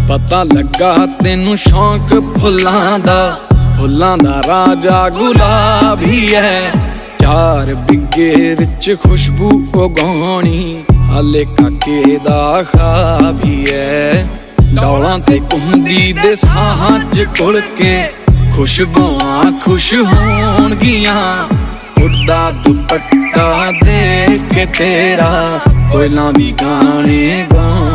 पता लगा तेनू शौक फुल्लां दा राजा गुलाब ही है। 4 बिगे विच खुशबू उगाउणी हाले काके दा ख्वाब ही है। डौलां ते घुमदी दे साहां च घुल के खुशबुआं खुश होणगियां। उड़दा दुपट्टा देख के तेरा कोयलां भी गाने गाउण